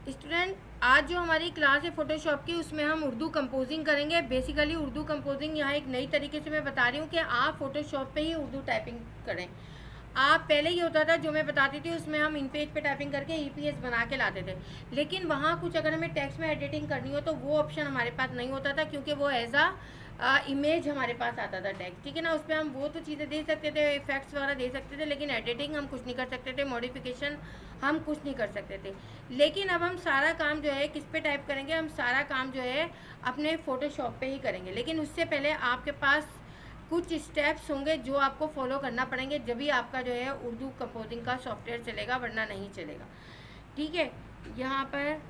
Student, आज जो हमारी क्लास है फोटोशॉप की, उसमें हम उर्दू कंपोजिंग करेंगे। बेसिकली उर्दू कंपोजिंग यहाँ एक नई तरीके से मैं बता रही हूँ कि आप फोटोशॉप पे ही उर्दू टाइपिंग करें। आप पहले ये होता था, जो मैं बताती थी उसमें हम इन पेज पे टाइपिंग करके ईपीएस बना के लाते थे, लेकिन वहाँ कुछ अगर हमें टेक्स्ट में एडिटिंग करनी हो तो वो ऑप्शन हमारे पास नहीं होता था, क्योंकि वो एज इमेज हमारे पास आता था टेक्स्ट, ठीक है ना। उस पर हम वो तो चीज़ें दे सकते थे, इफेक्ट्स वगैरह दे सकते थे, लेकिन एडिटिंग हम कुछ नहीं कर सकते थे, मॉडिफिकेशन हम कुछ नहीं कर सकते थे। लेकिन अब हम सारा काम जो है किस पे टाइप करेंगे, हम सारा काम जो है अपने फ़ोटोशॉप पे ही करेंगे। लेकिन उससे पहले आपके पास कुछ स्टेप्स होंगे जो आपको फॉलो करना पड़ेंगे, जब भी आपका जो है उर्दू कंपोजिंग का सॉफ्टवेयर चलेगा, वरना नहीं चलेगा, ठीक है। यहाँ पर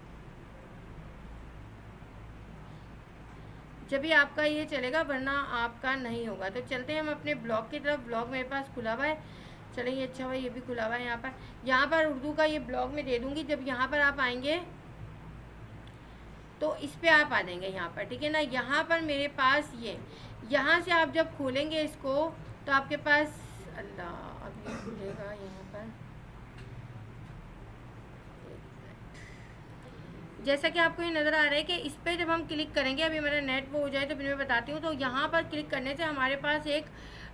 जब भी आपका ये चलेगा, वरना आपका नहीं होगा। तो चलते हैं हम अपने ब्लॉग की तरफ। ब्लॉग मेरे पास खुला हुआ है, चलिए अच्छा हुआ ये भी खुला हुआ है। यहाँ पर उर्दू का ये ब्लॉग मैं दे दूँगी। जब यहाँ पर आप आएंगे तो इस पर आप आ जाएंगे यहाँ पर, ठीक है ना। यहाँ पर मेरे पास ये, यहाँ से आप जब खोलेंगे इसको तो आपके पास, अल्लाह अब ये खुलेगा यहाँ पर। जैसा कि आपको ये नज़र आ रहा है कि इस पर जब हम क्लिक करेंगे, अभी मेरा नेट वो हो जाए तो फिर मैं बताती हूँ। तो यहाँ पर क्लिक करने से हमारे पास एक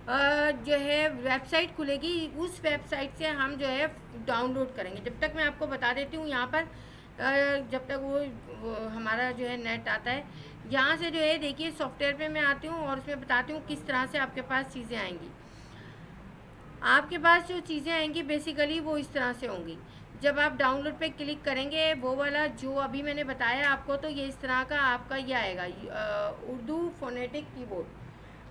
जो है वेबसाइट खुलेगी। उस वेबसाइट से हम जो है डाउनलोड करेंगे। जब तक मैं आपको बता देती हूँ यहाँ पर, जब तक वो हमारा जो है नेट आता है, यहाँ से जो है देखिए सॉफ्टवेयर पे मैं आती हूँ और उसमें बताती हूँ किस तरह से आपके पास चीज़ें आएंगी। आपके पास जो चीज़ें आएंगी बेसिकली वो इस तरह से होंगी। जब आप डाउनलोड पे क्लिक करेंगे, वो वाला जो अभी मैंने बताया आपको, तो ये इस तरह का आपका ये आएगा, Urdu phonetic keyboard.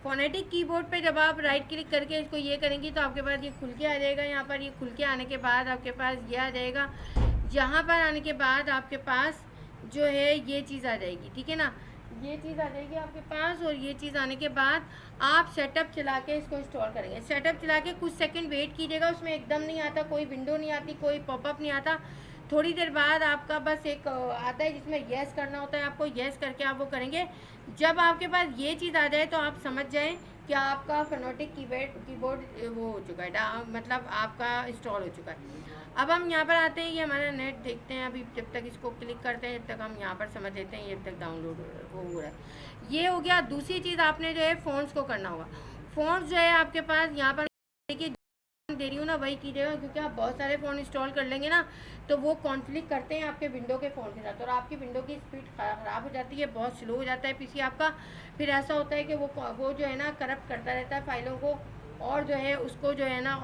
Phonetic keyboard पे जब आप राइट क्लिक करके इसको ये करेंगी तो आपके पास ये खुल के आ जाएगा। यहाँ पर ये खुल के आने के बाद आपके पास ये आ जाएगा। यहाँ पर आने के बाद आपके पास जो है ये चीज़ आ जाएगी, ठीक है ना। ये चीज़ आ जाएगी आपके पास, और ये चीज़ आने के बाद आप सेटअप चला के इसको इंस्टॉल करेंगे। सेटअप चला के कुछ सेकंड वेट कीजिएगा। उसमें एकदम नहीं आता, कोई विंडो नहीं आती, कोई पॉपअप नहीं आता। थोड़ी देर बाद आपका बस एक आता है जिसमें येस करना होता है आपको। येस करके आप वो करेंगे। जब आपके पास ये चीज़ आ जाए तो आप समझ जाएं कि आपका फोनेटिक कीबोर्ड वो हो चुका है, मतलब आपका इंस्टॉल हो चुका है। अब हम यहाँ पर आते हैं, ये हमारा नेट देखते हैं। अभी जब तक इसको क्लिक करते हैं, जब तक हम यहाँ पर समझ लेते हैं, जब तक डाउनलोड हो रहा है। ये हो गया। दूसरी चीज़ आपने जो है फ़ॉन्ट्स को करना होगा। फ़ॉन्ट्स जो है आपके पास यहाँ पर देखिए दे रही हूँ ना, वही कीजिएगा, क्योंकि आप बहुत सारे फ़ोन इंस्टॉल कर लेंगे ना तो वो कॉन्फ्लिक्ट करते हैं आपके विंडो के फ़ोन के साथ, और आपकी विंडो की स्पीड ख़राब हो जाती है, बहुत स्लो हो जाता है पीसी आपका। फिर ऐसा होता है कि वो जो है ना करप्ट करता रहता है फाइलों को, और जो है उसको जो है ना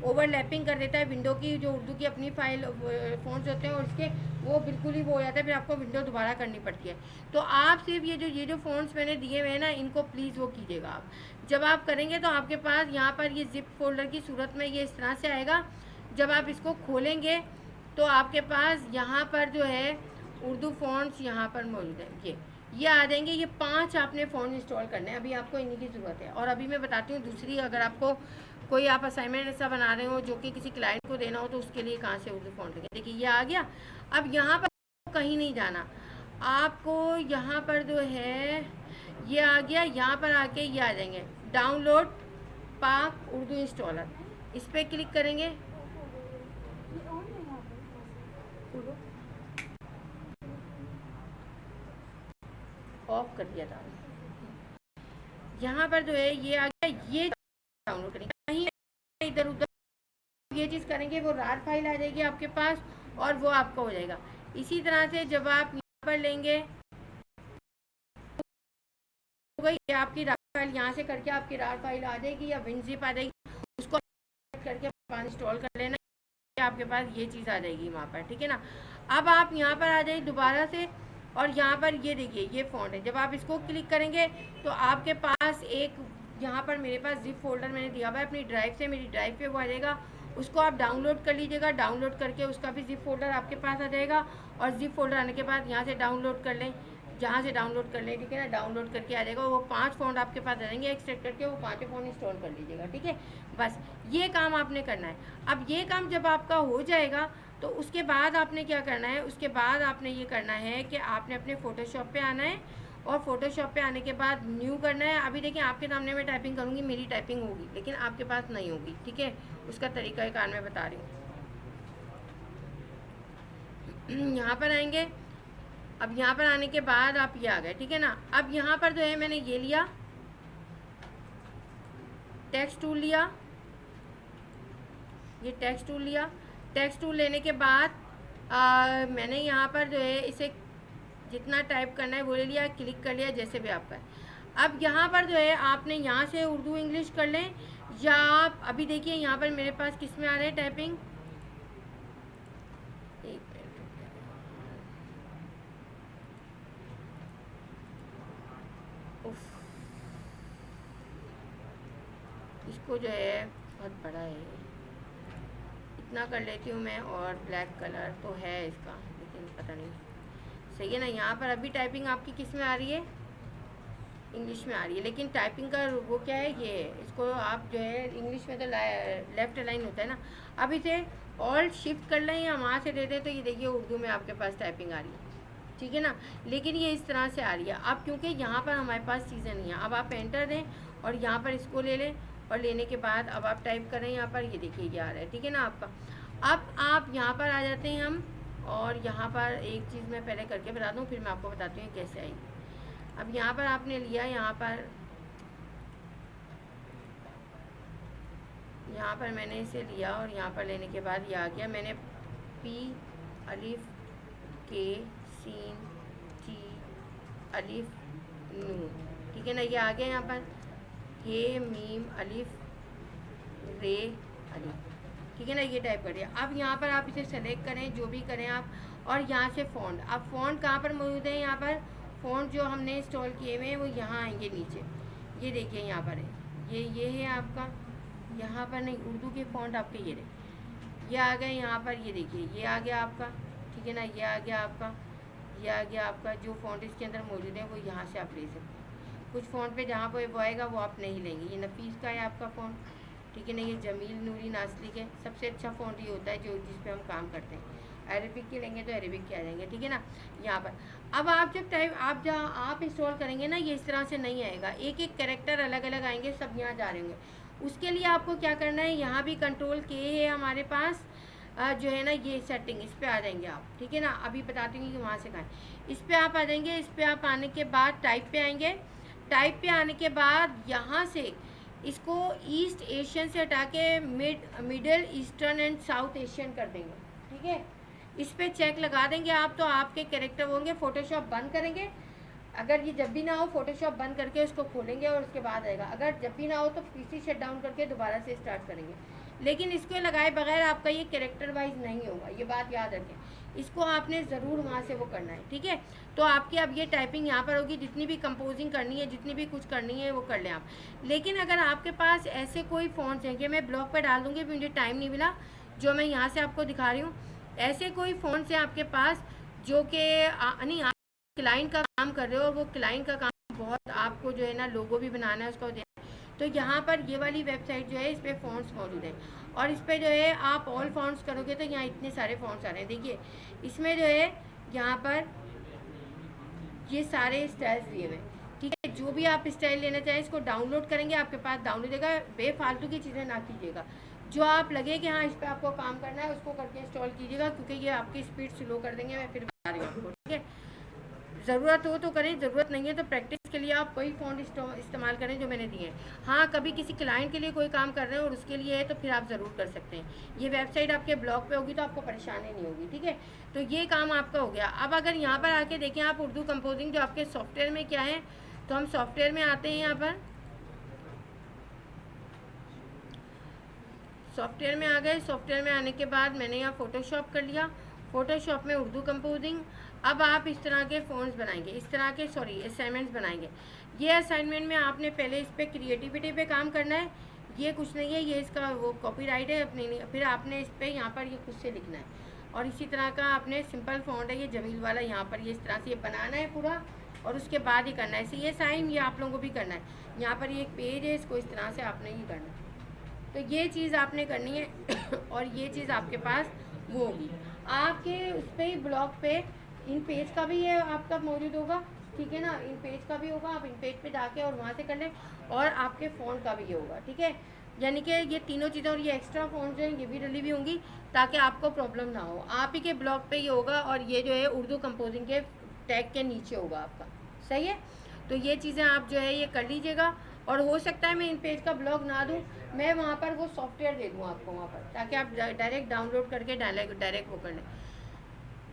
ओवरलैपिंग कर देता है विंडो की, जो उर्दू की अपनी फाइल फ़ोन्स होते हैं और उसके, वो बिल्कुल ही वो हो जाता है। फिर आपको विंडो दोबारा करनी पड़ती है। तो आप सिर्फ ये जो फ़ोन्स मैंने दिए हुए हैं ना, इनको प्लीज़ वो कीजिएगा आप। जब आप करेंगे तो आपके पास यहाँ पर ये ज़िप फोल्डर की सूरत में ये इस तरह से आएगा। जब आप इसको खोलेंगे तो आपके पास यहाँ पर जो है उर्दू फ़ॉन्ट्स यहाँ पर मौजूद है। ये आ जाएंगे। ये 5 आपने फ़ॉन्ट इंस्टॉल करने हैं, अभी आपको इन्हीं की ज़रूरत है। और अभी मैं बताती हूँ दूसरी, अगर आपको कोई आप असाइनमेंट ऐसा बना रहे हो जो कि किसी क्लाइंट को देना हो, तो उसके लिए कहाँ से उर्दू फ़ॉन्ट लेंगे। देखिए ये आ गया। अब यहाँ पर कहीं नहीं जाना आपको, यहाँ पर जो है ये आ गया। यहाँ पर आके ये आ जाएंगे डाउनलोड पाक उर्दू इंस्टॉलर। इस पर क्लिक करेंगे। ऑफ कर दिया था। यहाँ पर जो है ये आ गया। ये डाउनलोड करेंगे, कहीं इधर उधर ये चीज़ करेंगे, वो रार फाइल आ जाएगी आपके पास और वो आपका हो जाएगा। इसी तरह से जब आप यहाँ पर लेंगे, हो गई ये आपकी रार फाइल, यहाँ से करके आपकी रार फाइल आ जाएगी या विनजिप आ जाएगी, उसको करके इंस्टॉल कर लेना, आपके पास ये चीज़ आ जाएगी वहाँ पर, ठीक है ना। अब आप यहाँ पर आ जाइए दोबारा से, और यहाँ पर ये देखिए ये फ़ॉन्ट है। जब आप इसको क्लिक करेंगे तो आपके पास एक, यहाँ पर मेरे पास जिप फोल्डर मैंने दिया हुआ है अपनी ड्राइव से, मेरी ड्राइव पे वो आ जाएगा। उसको आप डाउनलोड कर लीजिएगा। डाउनलोड करके उसका भी जिप फोल्डर आपके पास आ जाएगा, और जिप फोल्डर आने के बाद यहाँ से डाउनलोड कर लें, जहाँ से डाउनलोड कर लें, ठीक है ना। डाउनलोड करके आ जाएगा, वो 5 फ़ॉन्ट आपके पास आ जाएंगे। एक्सट्रैक्ट करके वो 5 फ़ॉन्ट इंस्टॉल कर लीजिएगा, ठीक है। बस ये काम आपने करना है। अब ये काम जब आपका हो जाएगा तो उसके बाद आपने क्या करना है, उसके बाद आपने ये करना है कि आपने अपने फ़ोटोशॉप पे आना है, और फ़ोटोशॉप पे आने के बाद न्यू करना है। अभी देखिए आपके सामने मैं टाइपिंग करूँगी, मेरी टाइपिंग होगी, लेकिन आपके पास नहीं होगी, ठीक है। उसका तरीक़ाकार मैं बता रही हूँ। यहाँ पर आएंगे। अब यहाँ पर आने के बाद आप ये आ गए, ठीक है ना। अब यहाँ पर जो है मैंने ये लिया, टेक्स्ट टूल लिया, ये टेक्स्ट टूल लिया। टेक्स्ट टूल लेने के बाद मैंने यहाँ पर जो है इसे जितना टाइप करना है वो ले लिया, क्लिक कर लिया, जैसे भी आपका है। अब यहाँ पर जो है आपने यहाँ से उर्दू इंग्लिश कर लें, या आप अभी देखिए यहाँ पर मेरे पास किस में आ रहा है टाइपिंग, इसको जो है बहुत बड़ा है, इतना कर लेती हूँ मैं। और ब्लैक कलर तो है इसका, लेकिन पता नहीं सही है ना। यहाँ पर अभी टाइपिंग आपकी किस में आ रही है, इंग्लिश में आ रही है, लेकिन टाइपिंग का वो क्या है, ये इसको आप जो है इंग्लिश में तो लेफ्ट अलाइन होता है ना। अब इसे ऑल्ट शिफ्ट कर लें या वहाँ से दे दें, तो ये देखिए उर्दू में आपके पास टाइपिंग आ रही है, ठीक है ना। लेकिन ये इस तरह से आ रही है। अब क्योंकि यहाँ पर हमारे पास चीज़ें नहीं है, अब आप एंटर दें और यहाँ पर इसको ले लें, और लेने के बाद अब आप टाइप करें यहाँ पर, ये देखिए ये आ रहा है, ठीक है ना आपका। अब आप यहाँ पर आ जाते हैं हम, और यहाँ पर एक चीज़ मैं पहले करके बता दूँ, फिर मैं आपको बताती हूँ कैसे आई। अब यहाँ पर आपने लिया, यहाँ पर मैंने इसे लिया, और यहाँ पर लेने के बाद ये आ गया। मैंने पी अलिफ के सीन टी अलिफ नून, ठीक है ना, ये आ गया। यहाँ पर हे मीम अलिफ रे अलिफ, ठीक है ना, ये टाइप कर दिया। अब यहाँ पर आप इसे सेलेक्ट करें, जो भी करें आप, और यहाँ से फ़ॉन्ट। अब फ़ॉन्ट कहाँ पर मौजूद है, यहाँ पर फ़ॉन्ट जो हमने इंस्टॉल किए हुए हैं वो यहाँ आएंगे नीचे, ये देखिए यहाँ पर है, ये है आपका, यहाँ पर नहीं, उर्दू के फ़ॉन्ट आपके ये रहे, ये आ गए यहाँ पर, ये देखिए ये आ गया आपका, ठीक है ना, ये आ गया आपका, ये आ गया आपका। जो फ़ॉन्ट इसके अंदर मौजूद है वो यहाँ से आप ले सकते हैं। कुछ फ़ॉन्ट पे जहाँ पर वो आएगा वो आप नहीं लेंगे। ये नफीस का है आपका फ़ॉन्ट, ठीक है ना, ये जमील नूरी नासलिक है। सबसे अच्छा फ़ॉन्ट ये होता है जो जिस पे हम काम करते हैं। अरेबिक के लेंगे तो अरेबिक के आ जाएंगे, ठीक है ना। यहाँ पर अब आप जब टाइप आप जहाँ आप इंस्टॉल करेंगे ना, ये इस तरह से नहीं आएगा, एक एक कैरेक्टर अलग अलग आएंगे, सब यहाँ जा रहे होंगे। उसके लिए आपको क्या करना है, यहाँ भी कंट्रोल के है हमारे पास, जो है ना ये सेटिंग, इस पर आ जाएंगे आप, ठीक है ना। अभी बताती हूँ कि वहाँ से कहाँ, इस पर आप आ जाएंगे। इस पर आप आने के बाद टाइप पे आएंगे। टाइप पे आने के बाद यहाँ से इसको ईस्ट एशियन से हटा के middle eastern and south Asian कर देंगे, ठीक है। इस पर चेक लगा देंगे आप, तो आपके कैरेक्टर होंगे। फ़ोटोशॉप बंद करेंगे, अगर ये जब भी ना हो फ़ोटोशॉप बंद करके उसको खोलेंगे और उसके बाद आएगा। अगर जब भी ना हो तो पीसी शट डाउन करके दोबारा से स्टार्ट करेंगे। लेकिन इसको लगाए बगैर आपका ये कैरेक्टर वाइज नहीं होगा, ये बात याद रखें। इसको आपने ज़रूर वहाँ से वो करना है, ठीक है। तो आपकी अब ये टाइपिंग यहाँ पर होगी, जितनी भी कंपोजिंग करनी है, जितनी भी कुछ करनी है वो कर लें आप। लेकिन अगर आपके पास ऐसे कोई फ़ॉन्ट्स हैं, कि मैं ब्लॉग पर डाल दूँगी, मुझे टाइम नहीं मिला, जो मैं यहाँ से आपको दिखा रही हूँ, ऐसे कोई फ़ॉन्ट्स हैं आपके पास जो कि नहीं, आप क्लाइंट का काम कर रहे हो, और वो क्लाइंट का काम बहुत आपको जो है ना लोगो भी बनाना है, उसको देना है, तो यहाँ पर ये वाली वेबसाइट जो है इस पर फ़ॉन्ट्स मौजूद हैं। और इस पर जो है आप ऑल फ़ॉन्ट्स करोगे तो यहाँ इतने सारे फ़ॉन्ट्स आ रहे हैं। देखिए इसमें जो है यहाँ पर ये सारे स्टाइल्स दिए हुए हैं, ठीक है। जो भी आप स्टाइल लेना चाहें इसको डाउनलोड करेंगे, आपके पास डाउनलोड देगा। बेफालतू की चीज़ें ना कीजिएगा, जो आप लगे कि हाँ इस पर आपको काम करना है उसको करके इंस्टॉल कीजिएगा, क्योंकि ये आपकी स्पीड स्लो कर देंगे। मैं फिर बता रही हूँ आपको, ठीक है। ज़रूरत हो तो करें, ज़रूरत नहीं है तो प्रैक्टिस के लिए आप वही फ़ॉन्ट इस्तेमाल करें जो मैंने दिए हैं। हाँ, कभी किसी क्लाइंट के लिए कोई काम कर रहे हैं और उसके लिए है तो फिर आप ज़रूर कर सकते हैं। ये वेबसाइट आपके ब्लॉग पे होगी तो आपको परेशानी नहीं होगी, ठीक है। तो ये काम आपका हो गया। अब अगर यहाँ पर आके देखें आप उर्दू कंपोजिंग जो आपके सॉफ्टवेयर में क्या है, तो हम सॉफ्टवेयर में आते हैं। यहाँ पर सॉफ्टवेयर में आ गए। सॉफ्टवेयर में आने के बाद मैंने यहाँ फ़ोटोशॉप कर लिया, फ़ोटोशॉप में उर्दू कंपोजिंग। अब आप इस तरह के फ़ॉन्ट्स बनाएंगे, इस तरह के असाइनमेंट्स बनाएंगे। ये असाइनमेंट में आपने पहले इस पर क्रिएटिविटी पे काम करना है, ये कुछ नहीं है, ये इसका वो कॉपीराइट है अपने नहीं। फिर आपने इस पर यहाँ पर ये खुद से लिखना है, और इसी तरह का आपने सिंपल फ़ॉन्ट है ये जमील वाला, यहाँ पर ये इस तरह से ये बनाना है पूरा, और उसके बाद ही करना है। इसे ये साइन ये आप लोगों को भी करना है। यहाँ पर ये एक पेज है, इसको इस तरह से आपने ये करना है। तो ये चीज़ आपने करनी है और ये चीज़ आपके पास वो होगी आपके उस पर ब्लॉग पे। इन पेज का भी ये आपका मौजूद होगा, ठीक है ना, इन पेज का भी होगा। आप इन पेज पे जाके और वहाँ से कर लें, और आपके फ़ोन का भी ये होगा, ठीक है। यानी कि ये तीनों चीज़ें और ये एक्स्ट्रा फ़ॉन्ट्स हैं ये भी डली हुई होंगी ताकि आपको प्रॉब्लम ना हो। आप ही के ब्लॉग पे ये होगा और ये जो है उर्दू कंपोजिंग के टैग के नीचे होगा आपका, सही है। तो ये चीज़ें आप जो है ये कर लीजिएगा। और हो सकता है मैं इन पेज का ब्लॉग ना दूँ, मैं वहाँ पर वो सॉफ्टवेयर दे दूँ आपको वहाँ पर, ताकि आप डायरेक्ट डाउनलोड करके डायरेक्ट वो कर लें।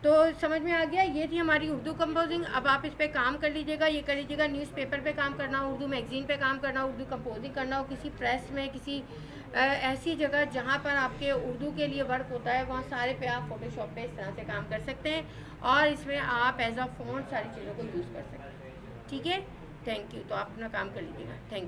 तो समझ में आ गया, ये थी हमारी उर्दू कंपोजिंग। अब आप इस पे काम कर लीजिएगा, ये कर लीजिएगा। न्यूज़पेपर पे काम करना हो, उर्दू मैगज़ीन पे काम करना हो, उर्दू कंपोजिंग करना हो, किसी प्रेस में, किसी ऐसी जगह जहाँ पर आपके उर्दू के लिए वर्क होता है, वहाँ सारे पे आप फ़ोटोशॉप पे इस तरह से काम कर सकते हैं और इसमें आप एज अ फ़ॉन्ट सारी चीज़ों को यूज़ कर सकते हैं। ठीक है, थैंक यू। तो आप अपना काम कर लीजिएगा। Thank you.